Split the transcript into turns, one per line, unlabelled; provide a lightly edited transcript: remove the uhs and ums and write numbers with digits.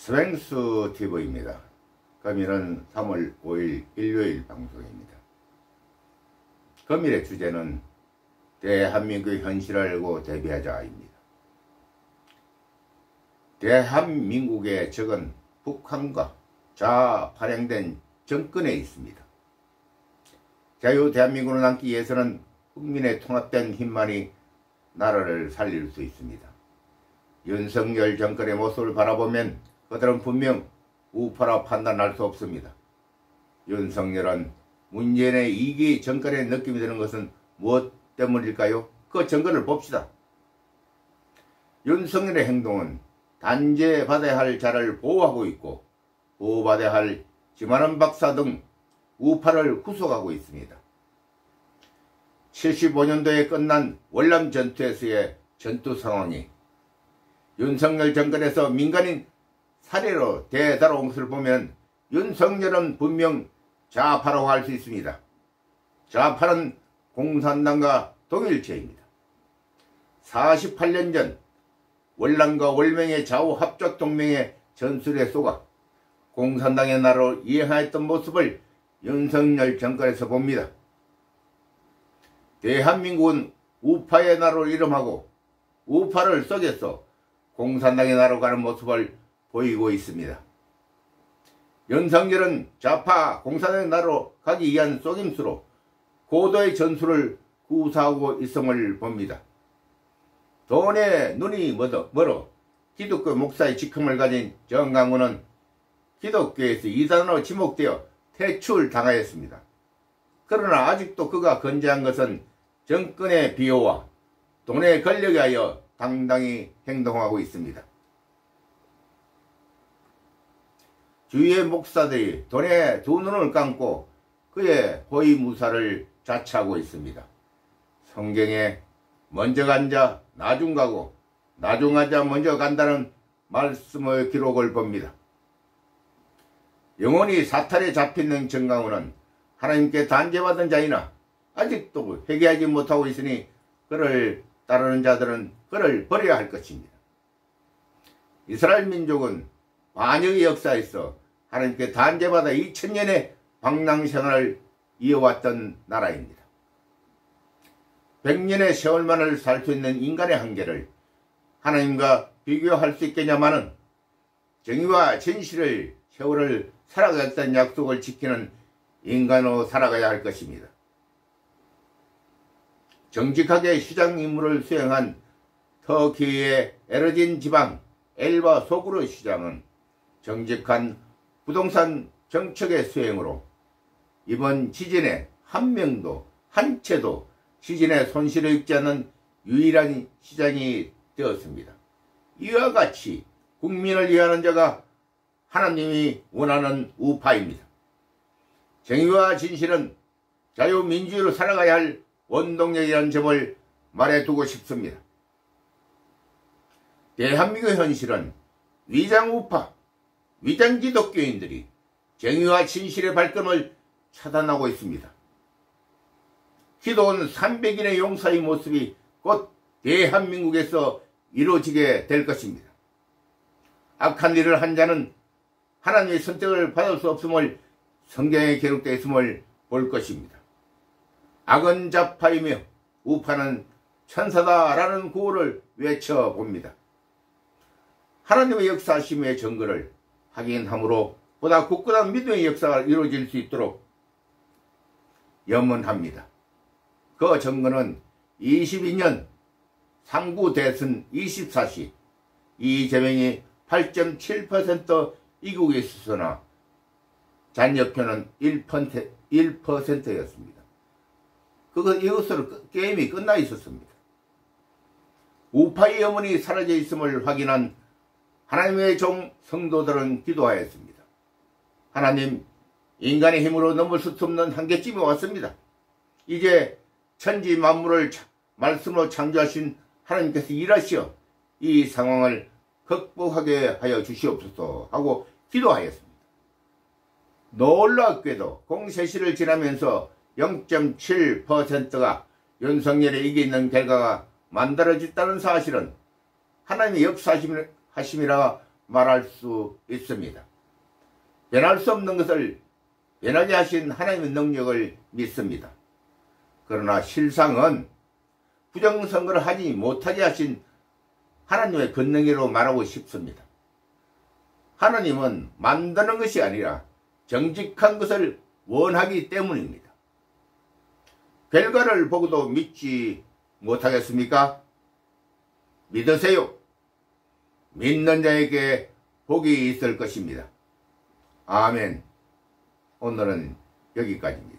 스뱅스 TV입니다. 금일은 3월 5일 일요일 방송입니다. 금일의 주제는 대한민국의 현실을 알고 대비하자입니다. 대한민국의 적은 북한과 자파량된 정권에 있습니다. 자유 대한민국을 남기 위해서는 국민의 통합된 힘만이 나라를 살릴 수 있습니다. 윤석열 정권의 모습을 바라보면 그들은 분명 우파라 판단할 수 없습니다. 윤석열은 문재인의 2기 정권의 느낌이 드는 것은 무엇 때문일까요? 그 정권을 봅시다. 윤석열의 행동은 단죄받아야 할 자를 보호하고 있고 보호받아야 할 지만원 박사 등 우파를 구속하고 있습니다. 75년도에 끝난 월남 전투에서의 전투 상황이 윤석열 정권에서 민간인 살해로 되돌아온 것을 보면 윤석열은 분명 좌파라고 할 수 있습니다. 좌파는 공산당과 동일체입니다. 48년 전 월남과 월명의 좌우 합작 동맹의 전술에 쏘가 공산당의 나라로 이행하였던 모습을 윤석열 정권에서 봅니다. 대한민국은 우파의 나라로 이름하고 우파를 속여서 공산당의 나라로 가는 모습을 보이고 있습니다. 윤석열은 좌파 공산당의 나라로 가기 위한 속임수로 고도의 전술을 구사하고 있음을 봅니다. 돈에 눈이 멀어 기독교 목사의 직함을 가진 정강훈은 기독교에서 이단으로 지목되어 퇴출당하였습니다. 그러나 아직도 그가 건재한 것은 정권의 비호와 돈의 권력에 의하여 당당히 행동하고 있습니다. 주위의 목사들이 돈에 두 눈을 감고 그의 호위무사를 자처하고 있습니다. 성경에 먼저 간 자 나중 가고 나중 간 자 먼저 간다는 말씀의 기록을 봅니다. 영혼이 사탈에 잡혀있는 정강훈은 하나님께 단죄받은 자이나 아직도 회개하지 못하고 있으니 그를 따르는 자들은 그를 버려야 할 것입니다. 이스라엘 민족은 반역의 역사에서 하나님께 단죄받아 2000년의 방랑생활을 이어왔던 나라입니다. 100년의 세월만을 살 수 있는 인간의 한계를 하나님과 비교할 수 있겠냐마는 정의와 진실을 세월을 살아가겠다는 약속을 지키는 인간으로 살아가야 할 것입니다. 정직하게 시장 임무를 수행한 터키의 에르진 지방 엘바 소그르 시장은 정직한 부동산 정책의 수행으로 이번 지진에 한 명도 한 채도 지진의 손실을 입지 않는 유일한 시장이 되었습니다. 이와 같이 국민을 위하는 자가 하나님이 원하는 우파입니다. 정의와 진실은 자유민주주의로 살아가야 할 원동력이라는 점을 말해두고 싶습니다. 대한민국의 현실은 위장우파, 위장기독교인들이 정의와 진실의 발전을 차단하고 있습니다. 기도원 300인의 용사의 모습이 곧 대한민국에서 이루어지게 될 것입니다. 악한 일을 한 자는 하나님의 선택을 받을 수 없음을 성경에 기록되어 있음을 볼 것입니다. 악은 좌파이며 우파는 천사다라는 구호를 외쳐봅니다. 하나님의 역사하심의 증거를 확인함으로 보다 굳건한 믿음의 역사가 이루어질 수 있도록 염원합니다. 그 증거는 22년 상부 대선 24시 이재명이 8.7% 이기고 있었으나 잔여표는 1%였습니다. 이것으로 게임이 끝나 있었습니다. 우파의 염원이 사라져 있음을 확인한 하나님의 종 성도들은 기도하였습니다. 하나님, 인간의 힘으로 넘을 수 없는 한계쯤에 왔습니다. 이제 천지 만물을 말씀으로 창조하신 하나님께서 일하시어 이 상황을 극복하게 하여 주시옵소서 하고 기도하였습니다. 놀랍게도 공세시를 지나면서 0.7%가 윤석열이 이기는 결과가 만들어졌다는 사실은 하나님의 역사하심이라 말할 수 있습니다. 변할 수 없는 것을 변하게 하신 하나님의 능력을 믿습니다. 그러나 실상은 부정선거를 하지 못하게 하신 하나님의 권능으로 말하고 싶습니다. 하나님은 만드는 것이 아니라 정직한 것을 원하기 때문입니다. 결과를 보고도 믿지 못하겠습니까? 믿으세요. 믿는 자에게 복이 있을 것입니다. 아멘. 오늘은 여기까지입니다.